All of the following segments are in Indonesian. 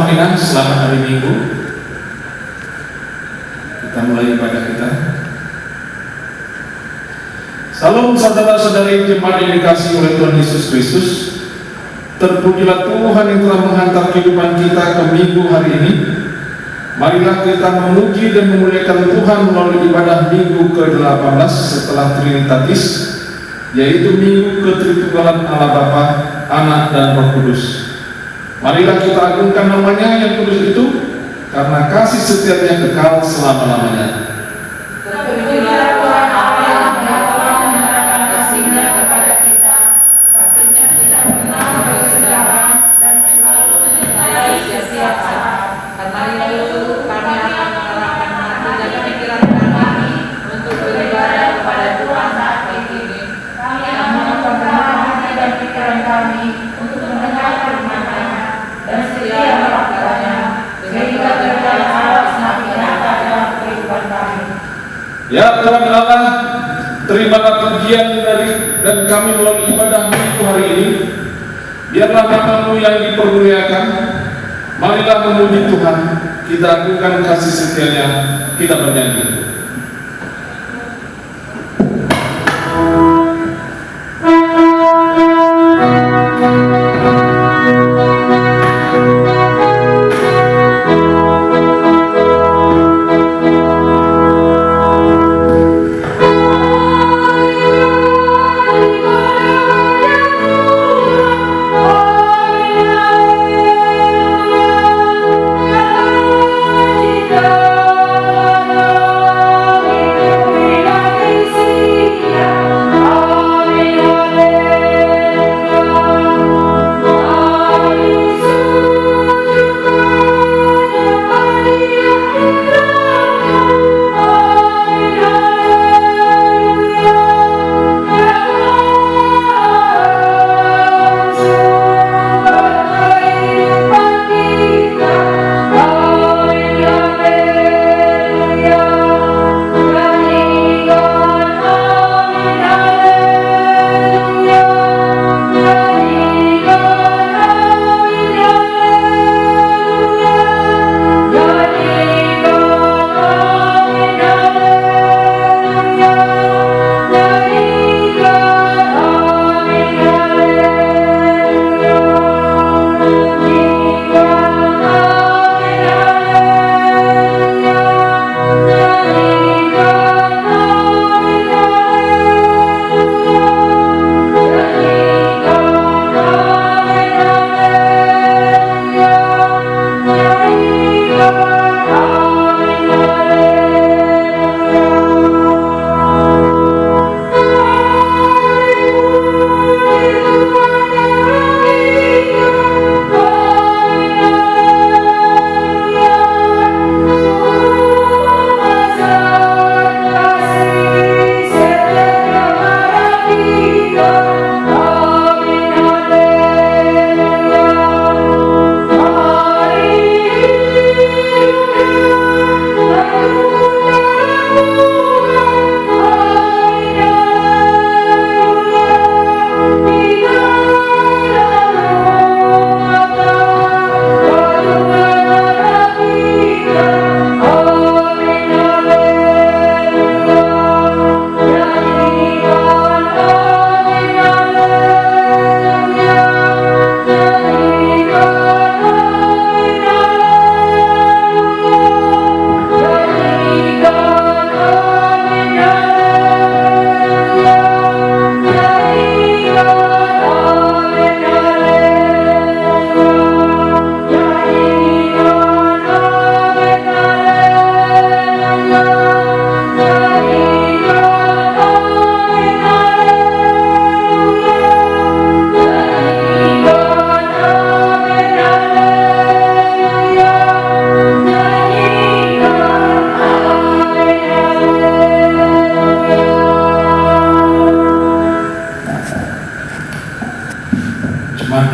Pembina, selamat hari Minggu. Kita mulai ibadah kita. Salam saudara-saudari jemaat yang dikasihi oleh Tuhan Yesus Kristus. Terpujilah Tuhan yang telah menghantar kehidupan kita ke minggu hari ini. Marilah kita memuji dan memuliakan Tuhan melalui ibadah minggu ke-18 setelah Trinitatis, yaitu minggu ketritugalan Allah Bapa, Anak dan Roh Kudus. Marilah kita agungkan namanya yang kudus itu, karena kasih setianya kekal selama-lamanya. Terpujilah Tuhan Allah yang telah menyatakan kasih-Nya kepada kita. Kasih-Nya tidak pernah bersejarah dan selalu menyertai setiap saat. Karena itu kami akan mengarahkan hati dan pikiran kami untuk beribadah kepada Tuhan saat ini. Kami akan mengarahkan hati dan pikiran kami untuk mendengar firman-Nya dan setia melakukannya, sehingga berjalan Allah semakin nyata dalam kehidupan kami. Ya Tuhan Allah, terimalah pujian dan kami melalui ibadah minggu hari ini. Biarlah nama-Mu yang dipermuliakan. Marilah memuji Tuhan, kita agungkan kasih setianya, kita bernyanyi.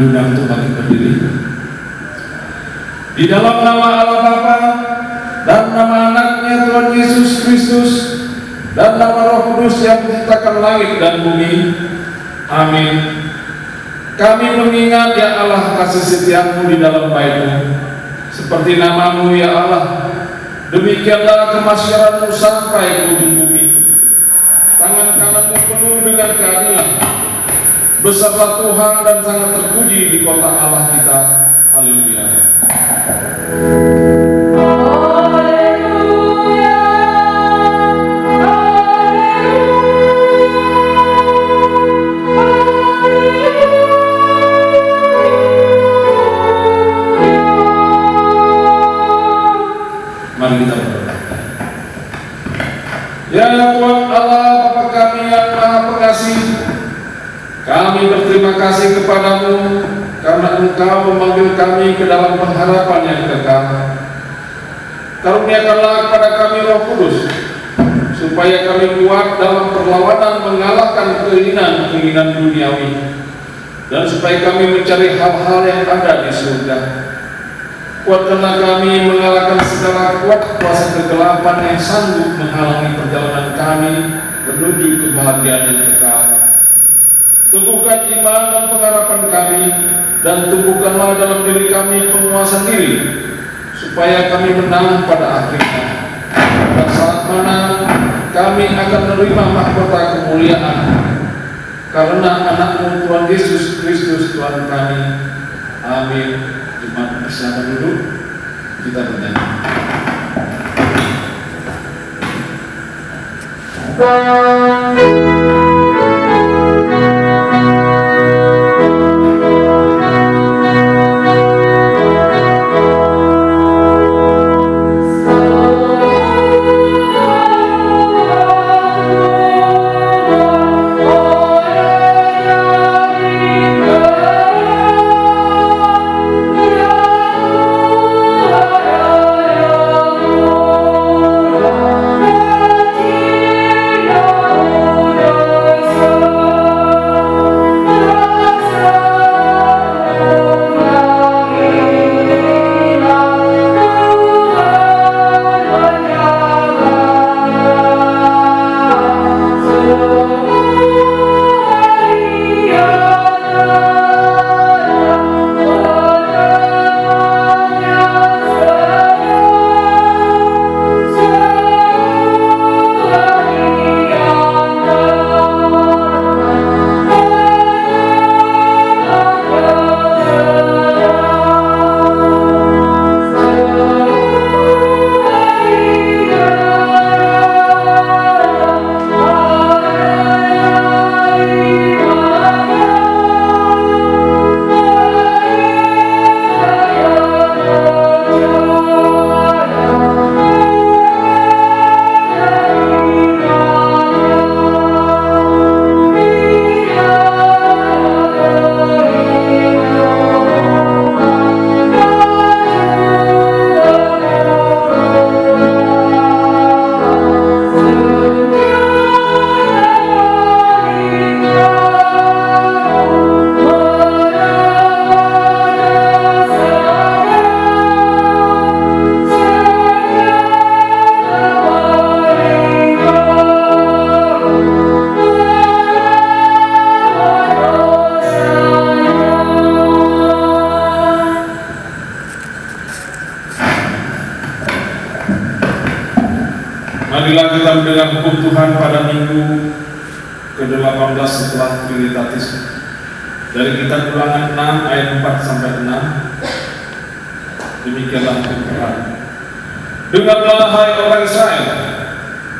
Diundang untuk bagi berdiri. Di dalam nama Allah Bapa dan nama Anaknya Tuhan Yesus Kristus dan nama Roh Kudus yang menciptakan langit dan bumi. Amin. Kami mengingat ya Allah kasih setiamu di dalam bait-Mu. seperti nama-Mu ya Allah. Demikianlah kemasyarakat-Mu sampai ke ujung bumi. Tangan kanan-Mu penuh dengan keadilan. Besarlah Tuhan dan sangat terpuji di kota Allah kita. Haleluya. Mari kita berdoa. Ya Tuhan Allah, Bapa kami yang Maha Pengasih, kami berterima kasih kepada-Mu karena Engkau memanggil kami ke dalam pengharapan yang kekal. Karuniakanlah kepada kami Roh Kudus, supaya kami kuat dalam perlawanan mengalahkan keinginan-keinginan duniawi, dan supaya kami mencari hal-hal yang ada di surga. Kuatkanlah kami mengalahkan segala kuat kuasa kegelapan yang sanggup menghalangi perjalanan kami menuju kebahagiaan yang kekal. Teguhkan iman dan pengharapan kami, dan tumbuhkanlah dalam diri kami penguasaan diri, supaya kami menang pada akhirnya. Pada saat mana kami akan menerima mahkota kemuliaan, karena anak-Mu Tuhan Yesus Kristus Tuhan kami. Amin. Jemaat bersama dulu, kita bernyanyi. Marilah kita mendengar hukum Tuhan pada minggu ke-18 setelah Trinitatis, dari kitab Ulangan 6 ayat 4 sampai 6. Demikianlah hukum Tuhan. Dengarlah hai orang Israel,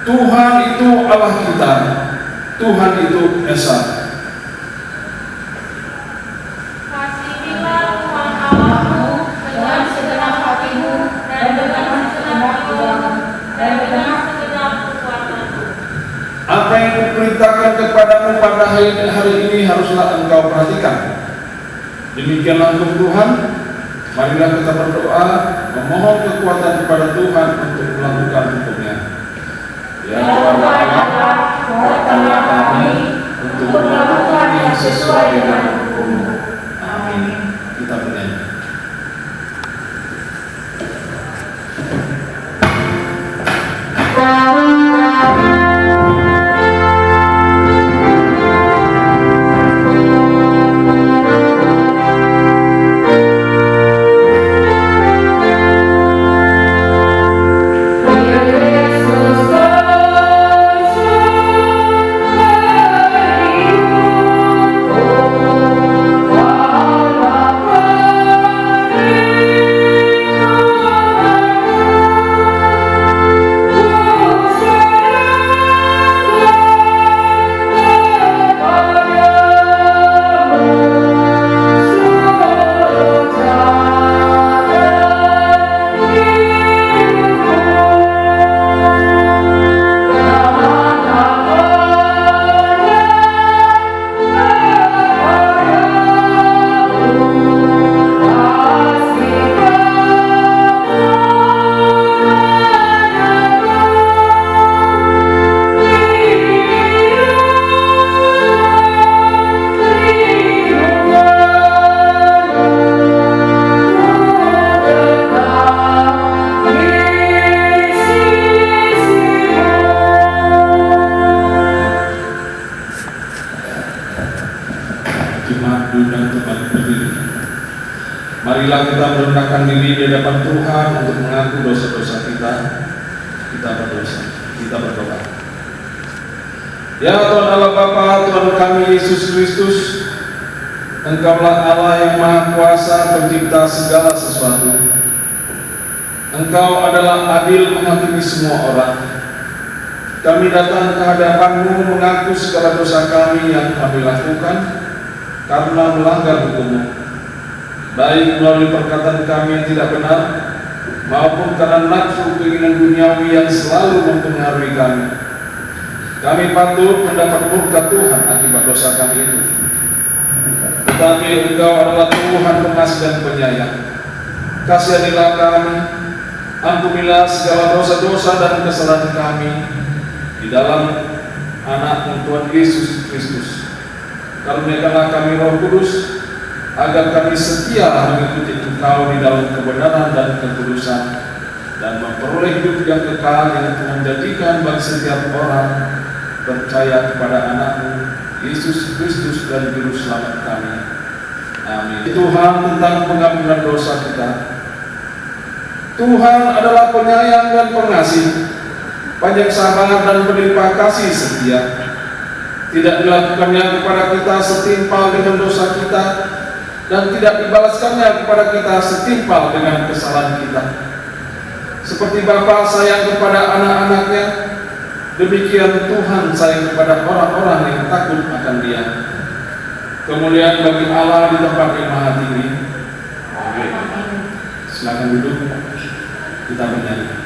Tuhan itu Allah kita, Tuhan itu Esa. Kasihilah Tuhan Allahmu dengan segenap hatimu dan dengan segenap jiwamu dan dengan segenap kekuatanmu. Apa yang kuperintahkan kepadamu pada hari ini haruslah engkau perhatikan. Demikianlah hukum Tuhan. Marilah kita berdoa, memohon kekuatan kepada Tuhan untuk melakukan hukumnya. Ya Tuhan Allah, kuatkanlah kami untuk melakukan yang sesuai dengan hukum-Mu. Amin. Kita bernyanyi. merendahkan diri di hadapan Tuhan untuk mengaku dosa-dosa kita berdoa. Ya Tuhan Allah Bapa, Tuhan kami Yesus Kristus, Engkaulah Allah yang Maha Kuasa, pencipta segala sesuatu. Engkau adalah adil menghakimi semua orang. Kami datang ke hadapan-Mu mengaku segala dosa kami yang kami lakukan karena melanggar hukum-Mu, baik melalui perkataan kami yang tidak benar, maupun karena nafsu keinginan duniawi yang selalu mempengaruhi kami. Kami patut mendapat murka Tuhan akibat dosa kami itu. Tetapi Engkau adalah Tuhan pengasih dan penyayang. Kasihanilah kami, ampunilah segala dosa-dosa dan kesalahan kami di dalam Anak Tuhan Yesus Kristus. Karuniakanlah kami Roh Kudus, agar kami setia mengikuti Engkau di dalam kebenaran dan kekudusan, dan memperoleh hidup yang kekal yang Tuhan jadikan bagi setiap orang percaya kepada Anak-Mu Yesus Kristus dan Juru Selamat kami. Amin. Tuhan, tentang pengampunan dosa kita. Tuhan adalah penyayang dan pengasih, panjang sabar dan berlimpah kasih setia. Tidak dilakukannya kepada kita setimpal dengan dosa kita, dan tidak dibalaskannya kepada kita setimpal dengan kesalahan kita. Seperti Bapa sayang kepada anak-anaknya, demikian Tuhan sayang kepada orang-orang yang takut akan Dia. Kemuliaan bagi Allah di tempat yang maha tinggi. Amin. Silakan duduk, kita bernyanyi.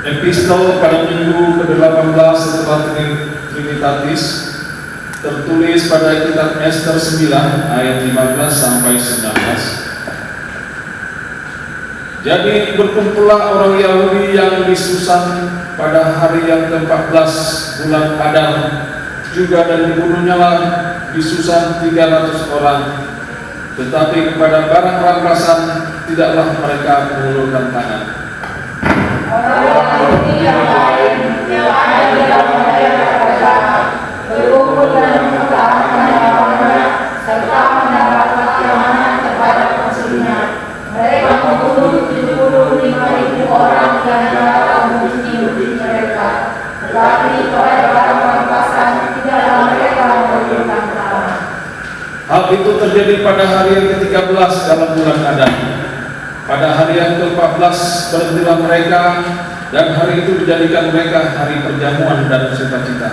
Epistel pada minggu ke-18 setelah Trinitatis tertulis pada kitab Ester 9 ayat 15 sampai 19. Jadi berkumpullah orang Yahudi yang di Susan pada hari yang ke-14 bulan Adar juga, dan dibunuhnyalah di Susan 300 orang. Tetapi kepada barang rampasan tidaklah mereka mengulurkan tangan. Orang yang lain yang ada di dalam mereka berkumpul dan mempertahankan serta mendapat keamanan kepada musuhnya. Mereka membunuh 75.000 orang di antara musuh-musuh mereka. Tetapi kepada barang rampasan tidaklah mereka mengulurkan tangan. Hal itu terjadi pada hari yang ke-13 dalam bulan Adar. Pada hari yang ke-14 berhentilah mereka, dan hari itu dijadikan mereka hari perjamuan dan sukacita.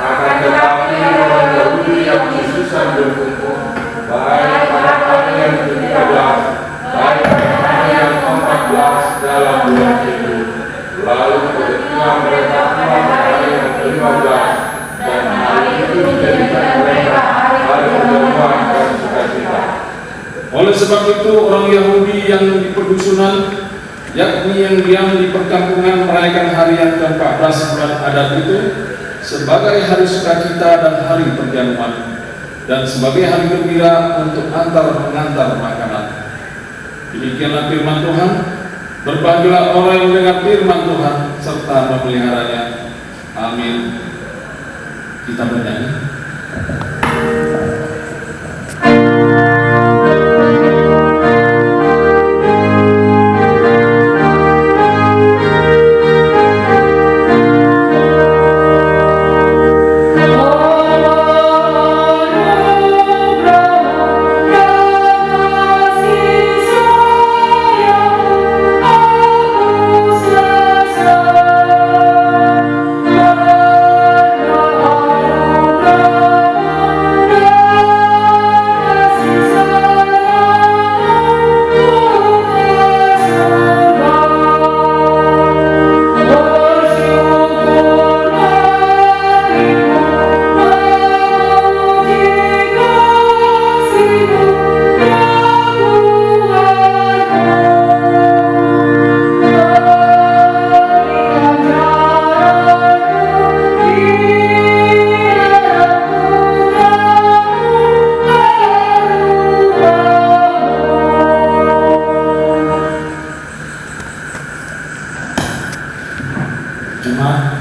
Akan tetapi orang Yahudi yang di Susan berkumpul, baik pada hari yang ke-13, baik pada hari yang ke-14 dalam bulan itu. Lalu ketika mereka pada hari yang ke-15, dan hari itu dijadikan mereka hari perjamuan dan sukacita. sebab itu orang Yahudi yang di pedusunan, yakni yang diam di perkampungan, merayakan hari yang ke-14 bulan Adat itu sebagai hari sukacita dan hari perjamuan, dan sebagai hari gembira untuk antar mengantar makanan. Demikianlah firman Tuhan. Berbahagialah orang yang mendengar firman Tuhan serta memeliharanya. Amin. Kita bernyanyi.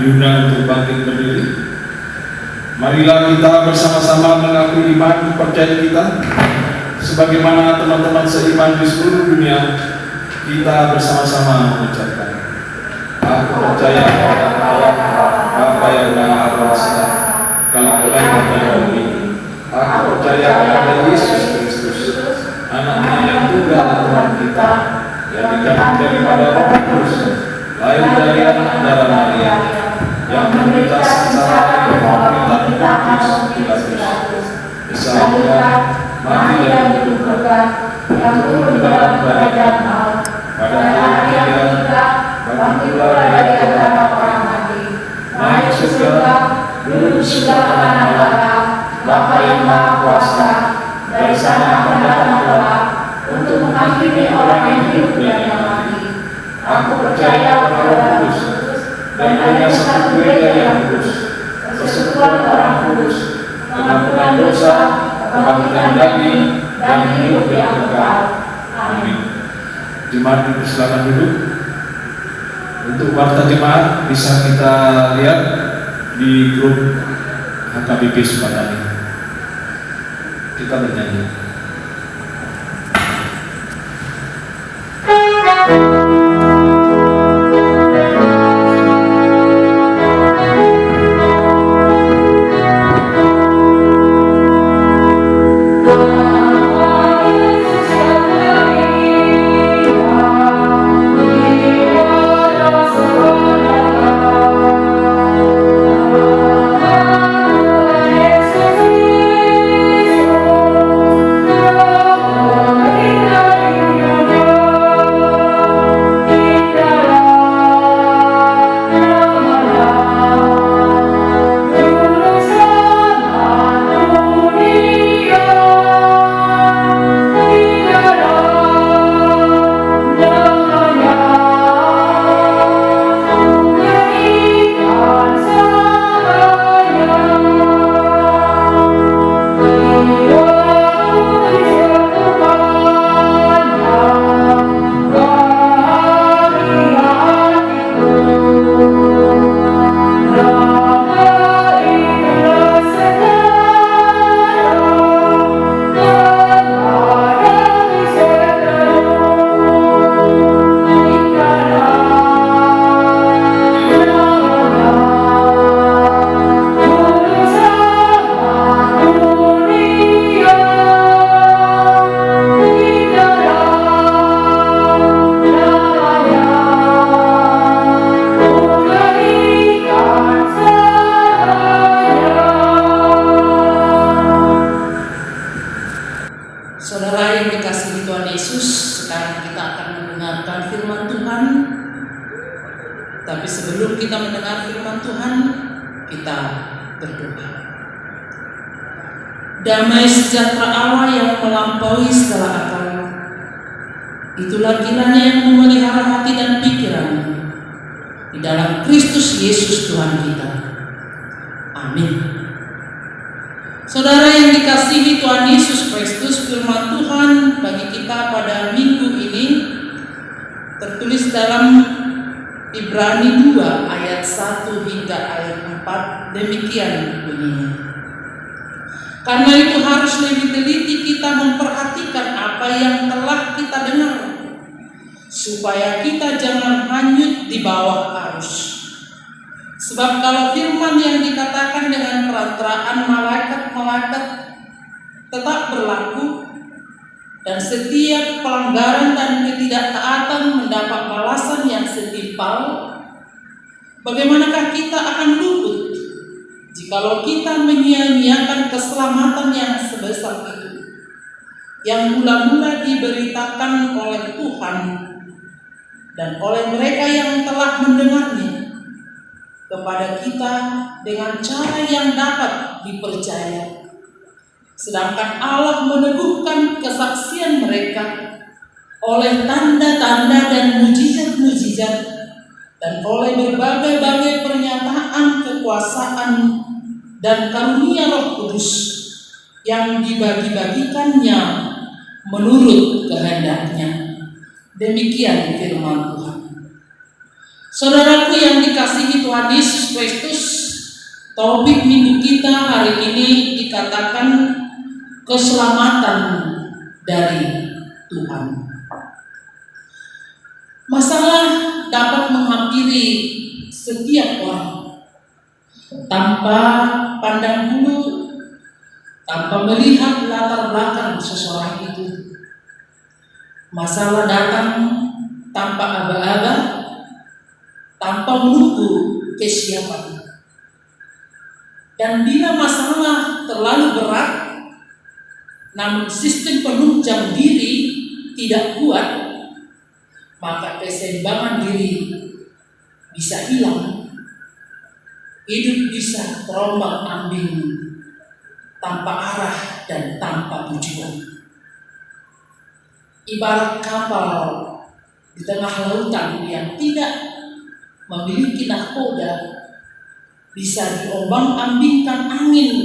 Diundang untuk bangkit berdiri. Marilah kita bersama-sama mengakui iman percaya kita, sebagaimana teman-teman seiman di seluruh dunia. Kita bersama-sama mengucapkan, aku percaya kepada Allah Bapa yang Maha Kuasa, Kala-kala dan bumi. Aku percaya kepada Yesus Kristus, Anaknya yang tunggal Tuhan kita, yang dikandung daripada Roh Kudus, lahir dari anak darah Maria, yang menderita secara pemerintahan Pilatus, disangka mati dan dikuburkan, yang turun dalam kerajaan Allah, pada hari yang ketiga bangkit dari antara orang mati, naik ke surga, duduk di sebelah kanan Allah, Bapa yang Maha Kuasa, dari sana akan datang kelak untuk mengakhiri orang yang hidup dan yang mati. Aku percaya kepada Roh Kudus dan hanya satu gereja yang kudus, persekutuan orang kudus, pengampunan dosa, kebangkitan daging, dan hidup yang kekal. Amin. Jemaat dipersilakan duduk. Untuk warta jemaat bisa kita lihat di grup HKBP Sukatani. Kita bernyanyi. Tapi sebelum kita mendengar firman Tuhan, kita berdoa. Damai sejahtera Allah yang melampaui segala akal Itulah kiranya yang memelihara hati dan pikiran di dalam Kristus Yesus Tuhan kita. Amin. Saudara yang dikasihi Tuhan Yesus Kristus, firman Tuhan bagi kita pada minggu ini tertulis dalam Ibrani 2 ayat 1 hingga ayat 4, demikian bunyinya. Karena itu harus lebih teliti kita memperhatikan apa yang telah kita dengar, supaya kita jangan hanyut di bawah arus. Sebab kalau firman yang dikatakan dengan perantaraan malaikat-malaikat tetap berlaku, dan setiap pelanggaran dan ketidaktaatan mendapat balasan yang setimpal, bagaimanakah kita akan luput jikalau kita menyia-nyiakan keselamatan yang sebesar itu, yang mula-mula diberitakan oleh Tuhan dan oleh mereka yang telah mendengarnya kepada kita dengan cara yang dapat dipercaya. Sedangkan Allah meneguhkan kesaksian mereka oleh tanda-tanda dan mujizat-mujizat dan oleh berbagai-bagai pernyataan kekuasaan dan karunia Roh Kudus yang dibagi-bagikannya menurut kehendaknya. Demikian firman Tuhan. Saudaraku yang dikasihi Tuhan Yesus Kristus, topik minggu kita hari ini dikatakan keselamatan dari Tuhan. Masalah dapat menghampiri setiap orang tanpa pandang bulu, tanpa melihat latar belakang seseorang itu. Masalah datang tanpa aba-aba, tanpa menunggu kesiapan. Dan bila masalah terlalu berat, namun sistem penunjang diri tidak kuat, maka keseimbangan diri bisa hilang, hidup bisa terombang-ambing tanpa arah dan tanpa tujuan. Ibarat kapal di tengah lautan yang tidak memiliki nahkoda, bisa diombang-ambingkan angin,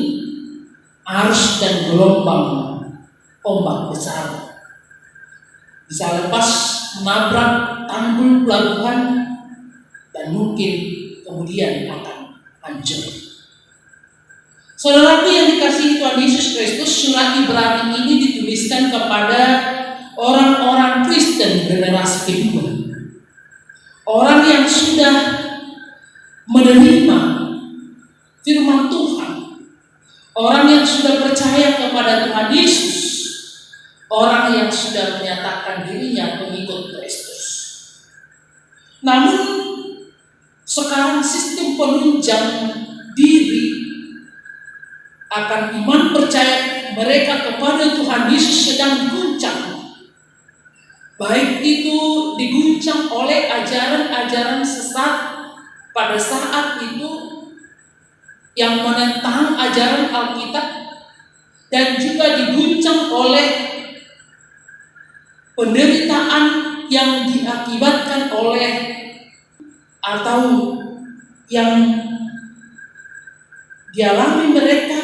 arus dan gelombang ombak besar. Bisa lepas menabrak tanggul pelabuhan dan mungkin kemudian akan hancur. Saudaraku yang dikasihi Tuhan Yesus Kristus, surat Ibrani ini dituliskan kepada orang-orang Kristen generasi kedua. Orang yang sudah menerima firman Tuhan, orang yang sudah percaya kepada Tuhan Yesus, orang yang sudah menyatakan dirinya pengikut Kristus. Namun sekarang sistem penunjang diri akan iman percaya mereka kepada Tuhan Yesus sedang diguncang. Baik itu diguncang oleh ajaran-ajaran sesat pada saat itu yang menentang ajaran Alkitab, dan juga diguncang oleh penderitaan yang diakibatkan oleh atau yang dialami mereka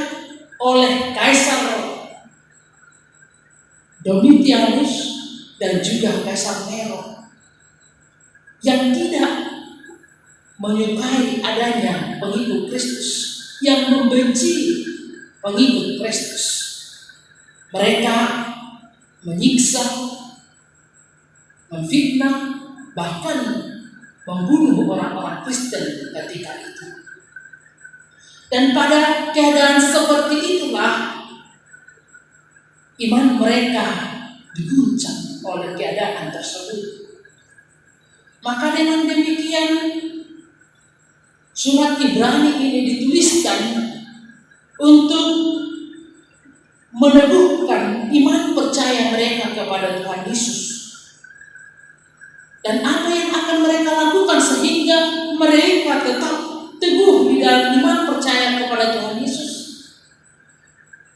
oleh Kaisar Domitianus dan juga Kaisar Nero, yang tidak menyukai adanya pengikut Kristus, yang membenci pengikut Kristus. Mereka menyiksa, memfitnah, bahkan membunuh orang-orang Kristen ketika itu. Dan pada keadaan seperti itulah iman mereka diguncang oleh keadaan tersebut. Maka dengan demikian surat Ibrani ini dituliskan untuk meneguhkan iman percaya mereka kepada Tuhan Yesus. Dan apa yang akan mereka lakukan sehingga mereka tetap teguh di dalam iman percaya kepada Tuhan Yesus.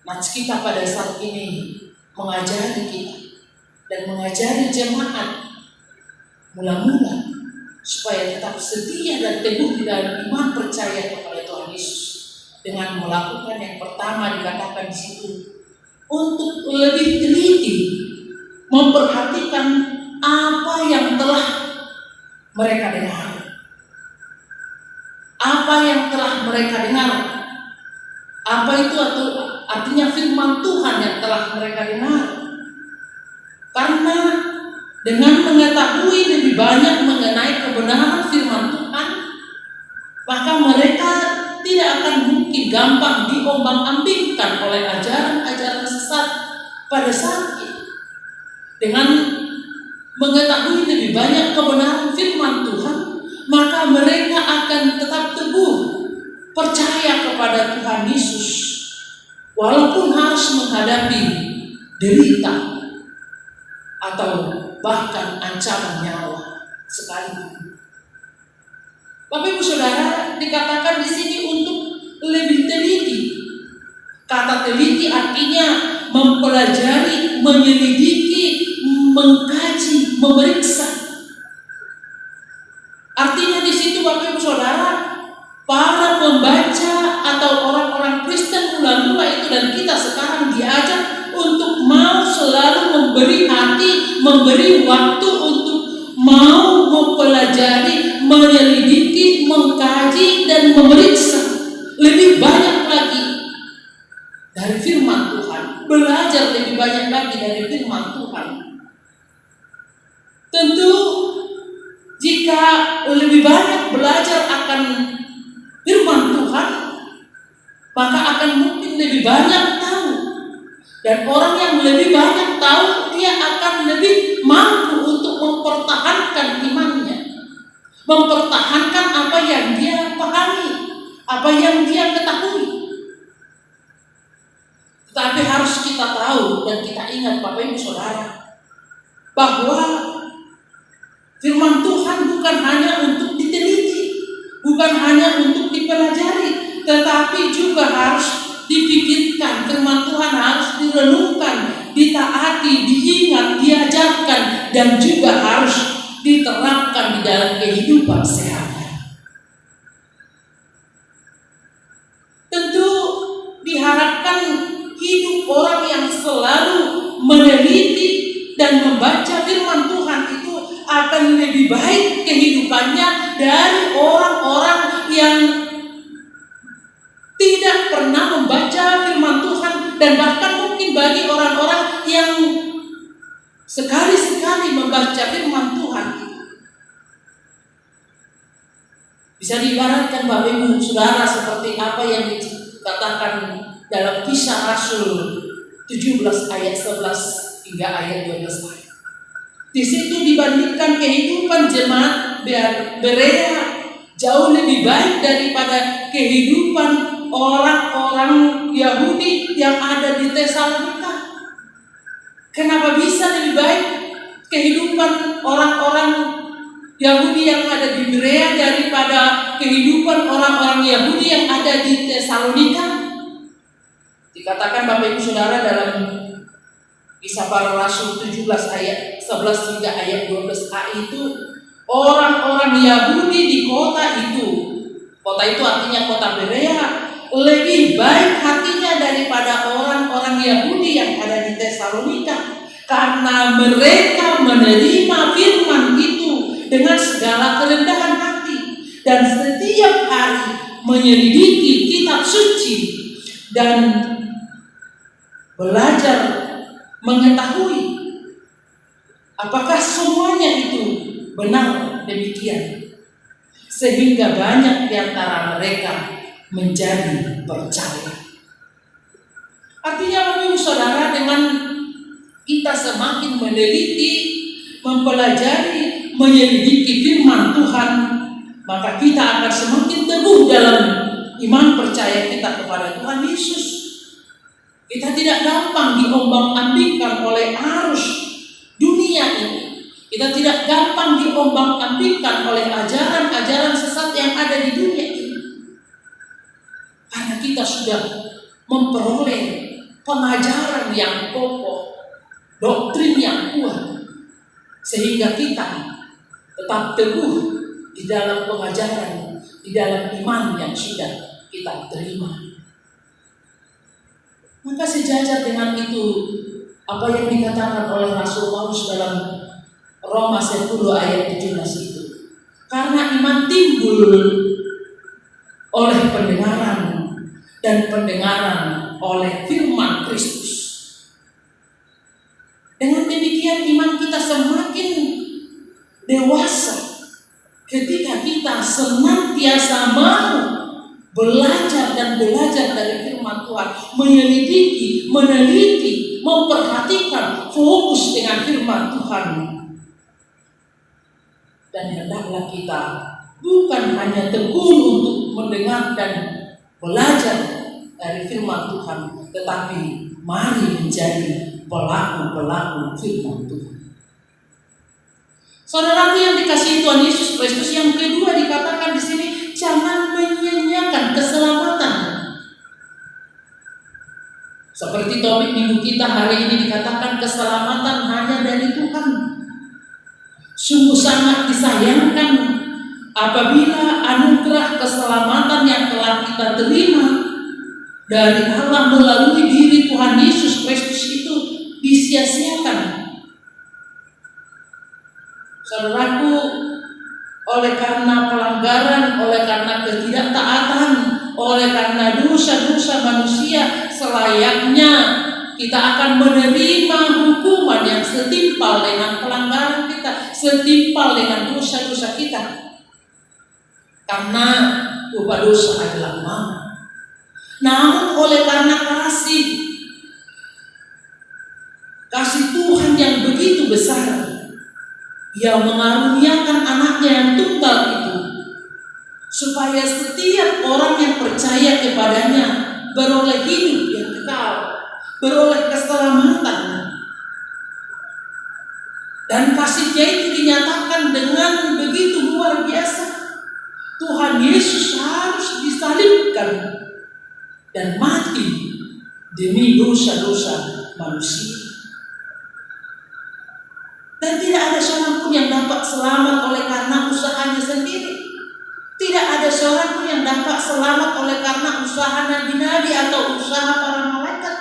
Nats kita pada saat ini mengajari kita dan mengajari jemaat mula-mula supaya tetap setia dan teguh di dalam iman percaya kepada Tuhan Yesus dengan melakukan yang pertama dikatakan di situ, untuk lebih teliti memperhatikan apa yang telah mereka dengar. Apa yang telah mereka dengar? Apa itu artinya firman Tuhan yang telah mereka dengar? Karena dengan mengetahui lebih banyak mengenai kebenaran firman Tuhan, maka mereka tidak akan mungkin gampang diombang-ambingkan oleh ajaran-ajaran sesat pada saat itu. Dengan mengetahui lebih banyak kebenaran firman Tuhan, maka mereka akan tetap teguh percaya kepada Tuhan Yesus walaupun harus menghadapi derita atau bahkan ancaman nyawa sekalipun. Bapak Ibu Saudara, dikatakan di sini untuk lebih teliti. Kata teliti artinya mempelajari, menyelidiki, mengkaji, memeriksa. Artinya di situ Bapak Ibu Saudara, para pembaca atau orang-orang Kristen mula-mula itu dan kita sekarang diajak untuk mau selalu memberi hati, memberi waktu untuk mau mempelajari, menyelidiki, mengkaji dan memeriksa lebih banyak lagi dari firman Tuhan, belajar lebih banyak lagi dari firman Tuhan. Tentu jika lebih banyak belajar akan firman Tuhan, maka akan mungkin lebih banyak tahu. Dan orang yang lebih banyak tahu, dia akan lebih mampu untuk mempertahankan imannya, mempertahankan apa yang dia pahami, apa yang dia ketahui. Tapi harus kita tahu dan kita ingat Bapak Ibu Saudara, bahwa firman Tuhan bukan hanya untuk diteliti, bukan hanya untuk dipelajari, tetapi juga harus dipikirkan. Firman Tuhan harus direnungkan, ditaati, diingat, diajarkan, dan juga harus diterapkan di dalam kehidupan sehari-hari. Tentu diharapkan hidup orang yang selalu meneliti dan membaca firman Tuhan itu akan lebih baik kehidupannya dari orang-orang yang tidak pernah membaca firman Tuhan, dan bahkan mungkin bagi orang-orang yang sekali-sekali membaca firman Tuhan itu. Bisa diibaratkan Bapak Ibu Saudara seperti apa yang dikatakan dalam Kisah Rasul 17 ayat 11 hingga ayat 12. Di situ dibandingkan kehidupan jemaat Berea jauh lebih baik daripada kehidupan orang-orang Yahudi yang ada di Tesalonika. Kenapa bisa lebih baik kehidupan orang-orang Yahudi yang ada di Berea daripada kehidupan orang-orang Yahudi yang ada di Tesalonika? Dikatakan Bapak Ibu Saudara dalam Kisah Para Rasul 17 ayat 11 hingga ayat 12a itu, orang-orang Yahudi di kota itu artinya kota Berea, lebih baik hatinya daripada orang-orang Yahudi yang ada di Tesalonika, karena mereka menerima firman itu dengan segala kerendahan hati dan setiap hari menyelidiki kitab suci dan belajar mengetahui apakah semuanya itu benar demikian, sehingga banyak di antara mereka menjadi percaya. Artinya Bapak Ibu Saudara, dengan kita semakin meneliti, mempelajari, menyelidiki firman Tuhan, maka kita akan semakin teguh dalam iman percaya kita kepada Tuhan Yesus. Kita tidak gampang diombang-ambingkan oleh arus dunia ini. Kita tidak gampang diombang-ambingkan oleh ajaran-ajaran sesat yang ada di dunia ini. Karena kita sudah memperoleh pengajaran yang kokoh, doktrin yang kuat, sehingga kita tetap teguh di dalam pengajaran, di dalam iman yang sudah kita terima. Maka sejajar dengan itu apa yang dikatakan oleh Rasul Paulus dalam Roma 10 ayat 17 itu. Karena iman timbul oleh pendengaran, dan pendengaran oleh firman Kristus. Dengan demikian iman kita semakin dewasa ketika kita senantiasa mau belajar dan belajar dari firman Tuhan, menyelidiki, meneliti, memperhatikan, fokus dengan firman Tuhan. Dan hendaklah kita bukan hanya tekun untuk mendengar dan belajar dari firman Tuhan, tetapi mari menjadi pelaku-pelaku firman Tuhan. Saudaraku yang dikasihi Tuhan Yesus Kristus, yang kedua dikatakan di sini, jangan menyanyiakan keselamatan. Seperti topik minggu kita hari ini dikatakan keselamatan hanya dari Tuhan. Sungguh sangat disayangkan apabila anugerah keselamatan yang telah kita terima dari Allah melalui diri Tuhan Yesus Kristus itu disia-siakan. Saudaraku, oleh karena pelanggaran, oleh karena ketidaktaatan, oleh karena dosa-dosa manusia, selayaknya kita akan menerima hukuman yang setimpal dengan pelanggaran kita, setimpal dengan dosa-dosa kita. Karena upah dosa adalah maut. Namun oleh karena kasih Tuhan yang begitu besar, Dia mengaruniakan anaknya yang tunggal itu, supaya setiap orang yang percaya kepadanya beroleh hidup yang kekal, beroleh keselamatan. Dan kasih-Nya itu dinyatakan dengan begitu luar biasa. Tuhan Yesus harus disalibkan dan mati demi dosa-dosa manusia. Dan tidak ada seorang pun yang dapat selamat oleh karena usahanya sendiri. Tidak ada seorang pun yang dapat selamat oleh karena usaha nabi-nabi atau usaha para malaikat.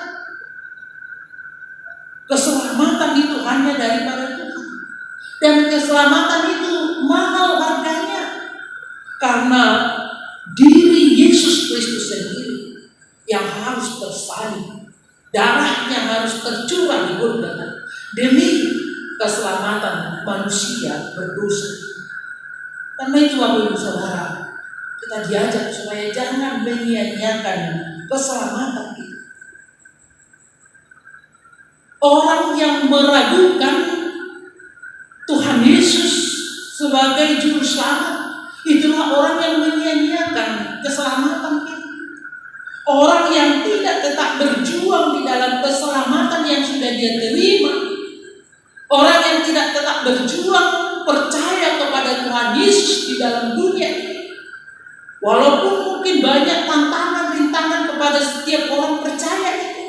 Keselamatan itu hanya daripada Tuhan. Dan keselamatan itu mahal harganya. Karena diri Yesus Kristus sendiri yang harus tersalib, darahnya harus tercurah di Golgota demi keselamatan manusia berdosa. Karena itu Bapak Ibu Saudara, kita diajak supaya jangan menyia-nyiakan keselamatan kita. Orang yang meragukan Tuhan Yesus sebagai juru selamat, itulah orang yang menyia-nyiakan keselamatan kita. Orang yang tidak tetap berjuang di dalam keselamatan yang sudah dia terima, orang yang tidak tetap berjuang percaya kepada Tuhan Yesus di dalam dunia ini, walaupun mungkin banyak tantangan, rintangan kepada setiap orang percaya itu,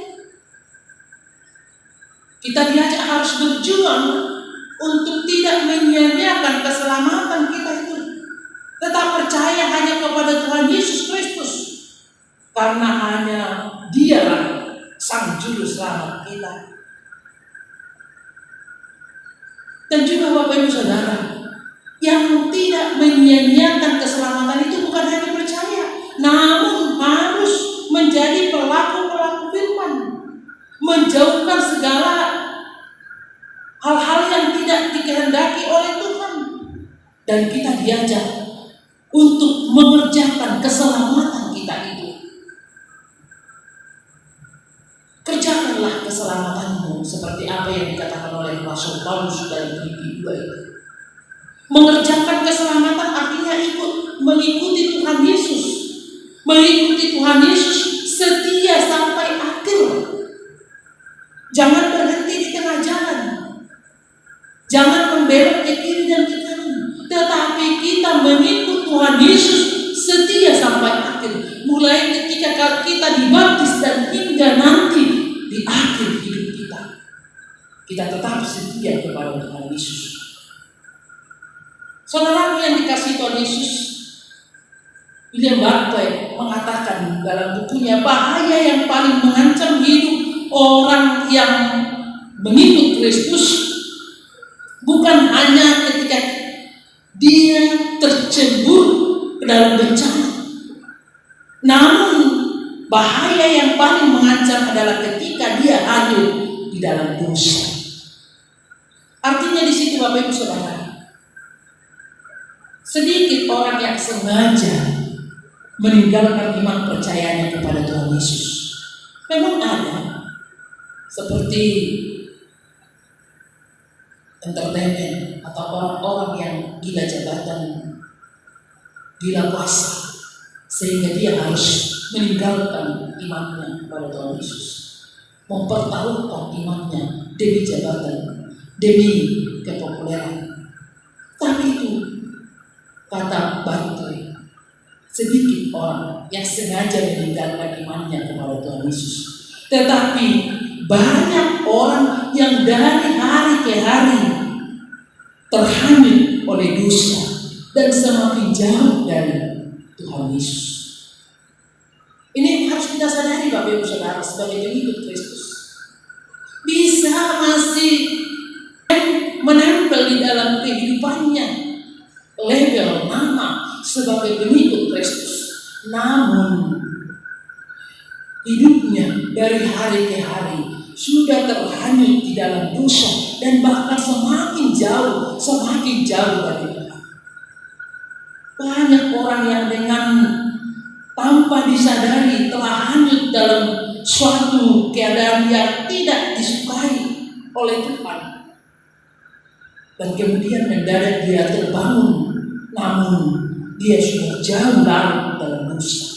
kita diajak harus berjuang untuk tidak menyia-nyiakan keselamatan kita itu, tetap percaya hanya kepada Tuhan Yesus Kristus, karena hanya Dialah Sang Juru Selamat kita. Dan juga Bapak Ibu Saudara, yang tidak menyia-nyiakan keselamatan itu bukan hanya percaya, namun harus menjadi pelaku-pelaku firman, menjauhkan segala hal-hal yang tidak dikehendaki oleh Tuhan. Dan kita diajak untuk mengerjakan keselamatan kita itu. Kerjakanlah keselamatanmu seperti apa yang dikatakan oleh Rasul Paulus dalam Filipi 2 itu. Mengerjakan keselamatan artinya mengikuti Tuhan Yesus. Mengikuti Tuhan Yesus setia sampai akhir. Jangan berhenti di tengah jalan. Jangan membelok ke kiri dan ke kanan. Tetapi kita mengikut Tuhan Yesus setia sampai akhir. Mulai ketika kita dibaptis dan hingga nanti di akhir hidup kita. kita tetap setia kepada Tuhan Yesus. Saudara yang dikasihi Tuhan Yesus, William Barclay mengatakan dalam bukunya, bahaya yang paling mengancam hidup orang yang mengikut Kristus bukan hanya ketika dia tercebur ke dalam bencana, namun bahaya yang paling mengancam adalah ketika dia hadir di dalam dosa. Artinya di situ Bapak Ibu Saudara, sedikit orang yang sengaja meninggalkan iman percayanya kepada Tuhan Yesus. Memang ada, seperti entertainment atau orang-orang yang gila jabatan, gila kuasa, sehingga dia harus meninggalkan imannya kepada Tuhan Yesus, mempertaruhkan imannya demi jabatan, demi kepopuleran. Tapi itu, kata Barclay, sedikit orang yang sengaja meninggalkan imannya kepada Tuhan Yesus. Tetapi banyak orang yang dari hari ke hari terhanyut oleh dosa dan semakin jauh dari Tuhan Yesus. Ini harus kita sadari Bapak Ibu Saudara sebagai pengikut Kristus. Bisa masih menempel di dalam kehidupannya label nama sebagai pengikut Kristus, namun hidupnya dari hari ke hari sudah terhanyut di dalam dosa dan bahkan semakin jauh dari Tuhan. Banyak orang yang dengan tanpa disadari telah hanyut dalam suatu keadaan yang tidak disukai oleh Tuhan, dan kemudian mendadak dia terbangun, namun dia sudah jauh larut dalam dosa,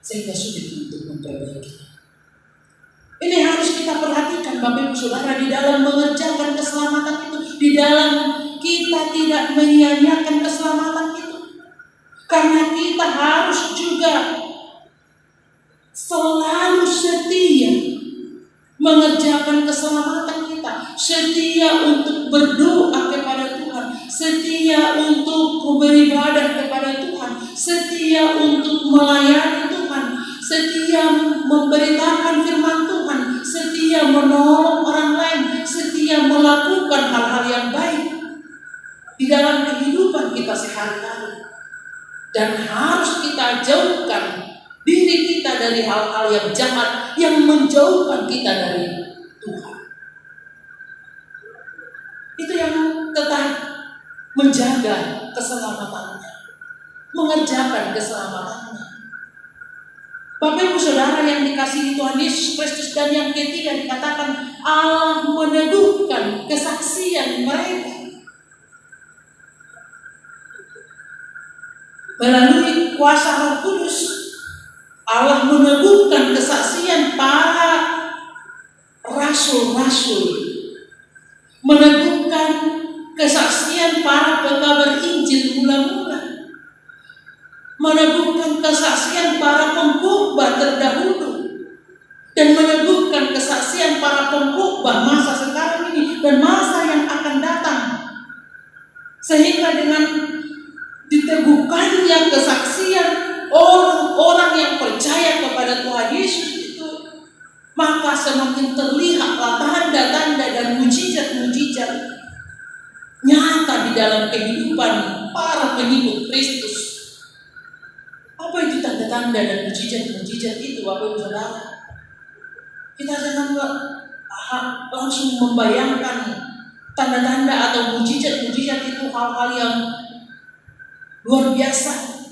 sehingga sulit untuk memperbaiki. Ini harus kita perhatikan Bapak Ibu Saudara di dalam mengerjakan keselamatan itu, di dalam kita tidak menyia-nyiakan keselamatan itu. Karena kita harus juga selalu setia mengerjakan keselamatan kita, setia untuk berdoa kepada Tuhan, setia untuk beribadah kepada Tuhan, setia untuk melayani Tuhan, setia memberitakan firman Tuhan, setia menolong orang lain, setia melakukan hal-hal yang baik di dalam kehidupan kita sehari-hari. Dan harus kita jauhkan diri kita dari hal-hal yang jahat yang menjauhkan kita dari Tuhan. Itu yang tetap menjaga keselamatannya, mengerjakan keselamatannya. Bapak Ibu Saudara yang dikasihi Tuhan Yesus Kristus, dan yang ketiga dikatakan Allah meneguhkan kesaksian mereka. Melalui kuasa Roh Kudus, Allah meneguhkan kesaksian para rasul-rasul, meneguhkan kesaksian para pekabar Injil mula-mula, meneguhkan kesaksian para pengkhotbah terdahulu, dan meneguhkan kesaksian para pengkhotbah masa sekarang ini dan masa yang akan datang. Sehingga dengan diteguhkannya kesaksian orang-orang yang percaya kepada Tuhan Yesus itu, maka semakin terlihatlah tanda-tanda dan mujizat-mujizat nyata di dalam kehidupan para pengikut Kristus. Apa itu tanda-tanda dan mujizat-mujizat itu Bapak Ibu Saudara? Kita jangan langsung membayangkan tanda-tanda atau mujizat-mujizat itu hal-hal yang luar biasa.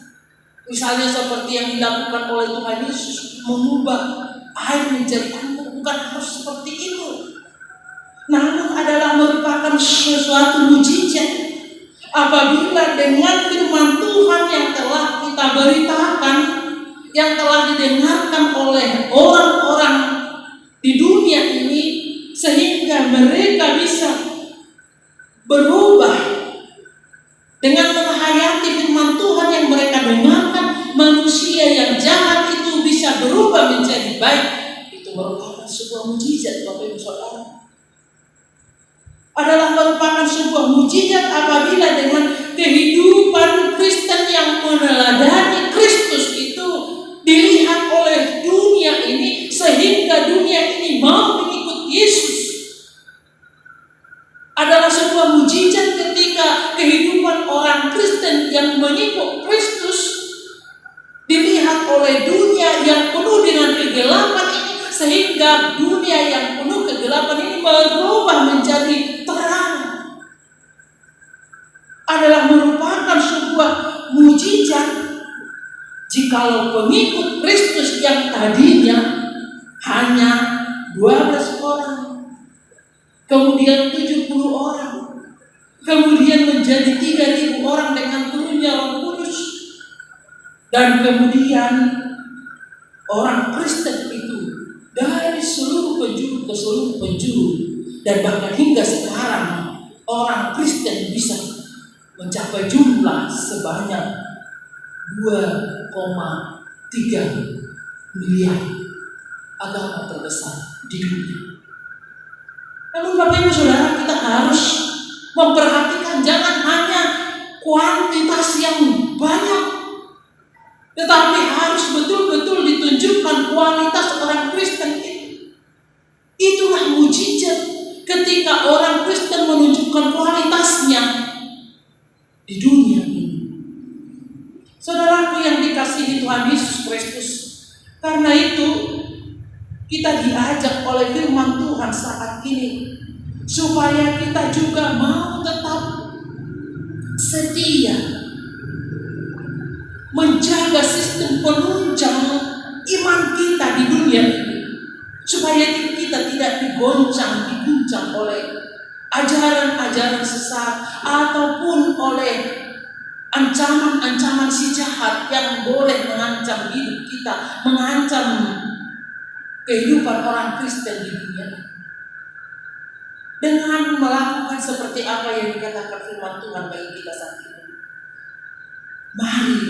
Misalnya seperti yang dilakukan oleh Tuhan Yesus, mengubah air menjadi anggur. Bukan harus seperti itu, namun adalah merupakan sesuatu mujizat apabila dengan firman Tuhan yang telah kita beritakan, yang telah didengarkan oleh orang-orang di dunia ini, sehingga mereka bisa berubah dengan menghayati firman Tuhan yang mereka dengarkan. Manusia yang jahat itu bisa berubah menjadi baik. Itu merupakan sebuah mujizat Bapak Ibu Saudara. mujizat apabila dengan kehidupan Kristen yang meneladani Kristus itu dilihat oleh dunia ini, sehingga dunia ini mau mengikut Yesus. Adalah sebuah mujizat ketika kehidupan orang Kristen yang mengikut Kristus dilihat oleh dunia yang penuh dengan kegelapan ini, sehingga dunia yang penuh kegelapan ini berubah menjadi terang. Adalah merupakan sebuah mujizat jikalau pengikut Kristus yang tadinya hanya 12 orang, kemudian 70 orang, kemudian menjadi 3.000 orang dengan turunnya Roh Kudus, dan kemudian orang Kristen itu dari seluruh penjuru ke seluruh penjuru, dan bahkan hingga sekarang orang Kristen bisa mencapai jumlah sebanyak 2,3 miliar agama terbesar di dunia. Namun Bapak Ibu Saudara, kita harus memperhatikan jangan hanya kuantitas yang banyak, tetapi harus betul-betul ditunjukkan kualitas orang Kristen itu. Itulah mujizat ketika orang Kristen menunjukkan kualitasnya di dunia ini. Saudaraku yang dikasihi Tuhan Yesus Kristus, karena itu kita diajak oleh firman Tuhan saat ini supaya kita juga mau tetap setia menjaga sistem penunjang iman kita di dunia ini, supaya kita tidak diguncang oleh ajaran-ajaran sesat ataupun oleh ancaman-ancaman si jahat yang boleh mengancam hidup kita, mengancam kehidupan orang Kristen di dunia ini. Dengan melakukan seperti apa yang dikatakan firman Tuhan bagi kita saat ini, mari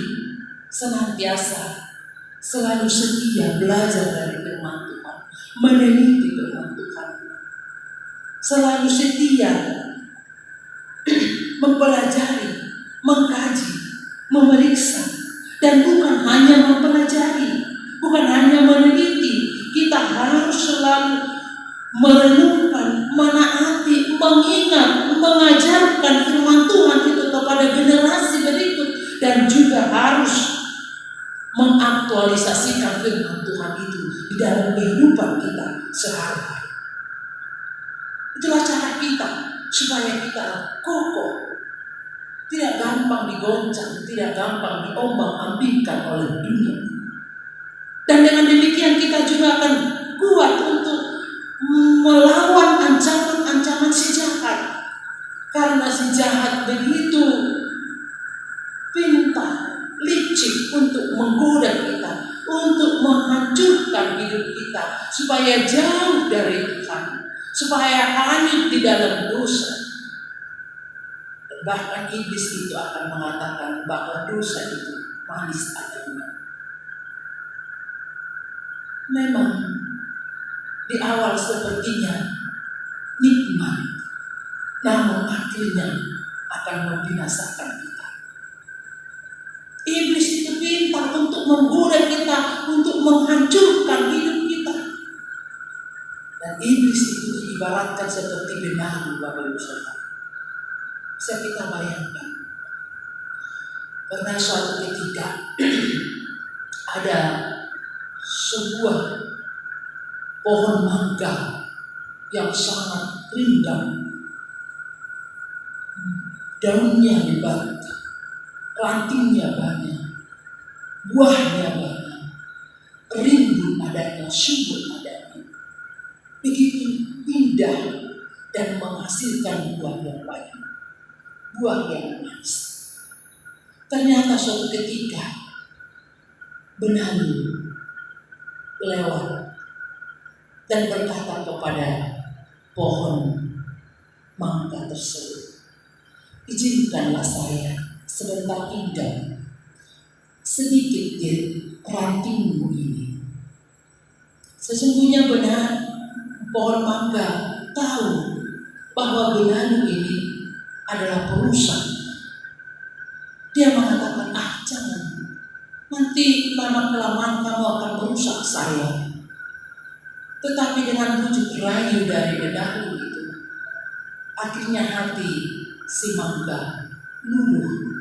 senantiasa selalu setia belajar dari firman Tuhan, meneliti firman Tuhan, selalu setia mempelajari, mengkaji, memeriksa, dan bukan hanya mempelajari, bukan hanya meneliti, kita harus selalu merenungkan, menaati, mengingat, mengajarkan firman Tuhan itu kepada generasi berikut, dan juga harus mengaktualisasikan firman Tuhan itu di dalam kehidupan kita sehari-hari. Itulah cara kita supaya kita kokoh, tidak gampang digoncang, tidak gampang diombang-ambingkan oleh dunia. Dan dengan demikian kita juga akan kuat untuk melawan ancaman-ancaman si jahat, karena si jahat begitu pintar, licik untuk menggoda kita, untuk menghancurkan hidup kita supaya jauh dari Tuhan, supaya hanyut di dalam dosa. Dan bahkan iblis itu akan mengatakan bahwa dosa itu manis adanya. Memang di awal sepertinya nikmat, namun akhirnya akan membinasakan kita. Iblis itu pintar untuk menggoda kita, untuk menghancurkan hidup kita. Dan iblis itu diibaratkan seperti benang, Bapak Ibu Saudara. Bisa kita bayangkan, pernah suatu ketika ada sebuah pohon mangga yang sangat rindang, daunnya lebat, rantingnya banyak, buahnya banyak, rimbun adanya, subur adanya, begitu indah dan menghasilkan buah yang banyak, buah yang manis. Ternyata suatu ketika benalu lewat dan berkata kepada pohon mangga tersebut, izinkanlah saya sebentar tinggal sedikit di rantingmu ini. Sesungguhnya benar pohon mangga tahu bahwa benalu ini adalah perusak. Dia mengatakan, jangan, nanti lama-kelamaan kamu akan merusak saya. Tetapi dengan bujuk rayu dari bedahu itu, akhirnya hati si mangga luluh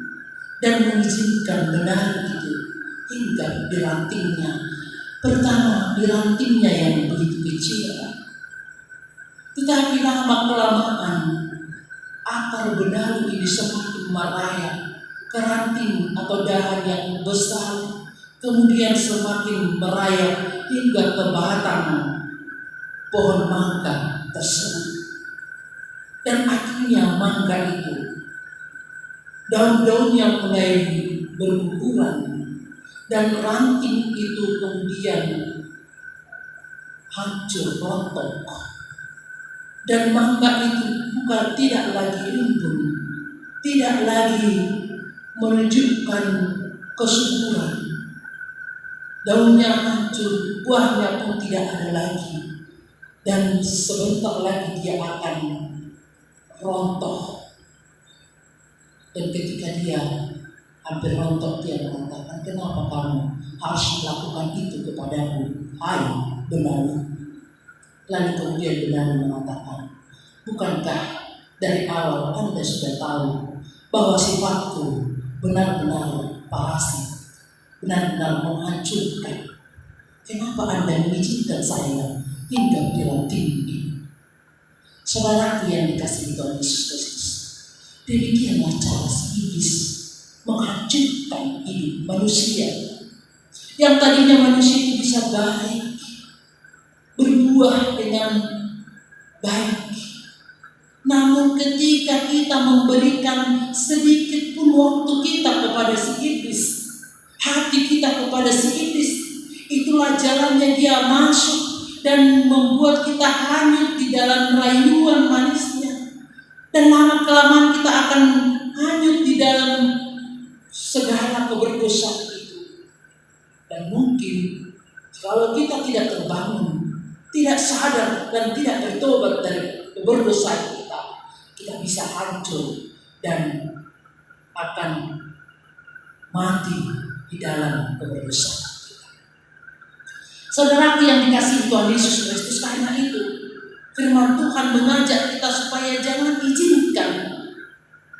dan mengizinkan bedahu itu hinggap di rantingnya. Pertama di rantingnya yang begitu kecil, tetapi lama-kelamaan akar bedahu ini semakin merayap ke ranting atau dahan yang besar, kemudian semakin merayap hingga ke batang pohon mangga tersebut. Dan akhirnya mangga itu daun-daunnya mulai berguguran dan ranting itu kemudian hancur rontok. Dan mangga itu bukan tidak lagi rimbun, tidak lagi menunjukkan kesuburan. Daunnya hancur, buahnya pun tidak ada lagi, dan sebentar lagi dia akan rontok. Dan ketika dia hampir rontok, dia mengatakan, kenapa kamu harus melakukan itu kepadaku, hai benalu? Lalu kemudian benalu mengatakan, bukankah dari awal Anda sudah tahu bahwa sifatku benar-benar parasit, benar-benar menghancurkan? Kenapa Anda mengizinkan saya hinggap di ranting ini? Saudaraku yang dikasihi Tuhan Yesus Kristus, demikianlah cara si iblis menghancurkan hidup manusia. Yang tadinya manusia itu bisa baik, berbuah dengan baik, namun ketika kita memberikan sedikit pun waktu kita kepada si iblis, hati kita kepada si iblis, itulah jalannya dia masuk dan membuat kita hanyut di dalam rayuan manisnya. Dan lama-kelamaan kita akan hanyut di dalam segala keberdosaan itu. Dan mungkin kalau kita tidak terbangun, tidak sadar dan tidak bertobat dari keberdosaan kita, kita bisa hancur dan akan mati di dalam keberdosaan kita. Saudaraku yang dikasihi Tuhan Yesus Kristus, karena itu firman Tuhan mengajak kita supaya jangan izinkan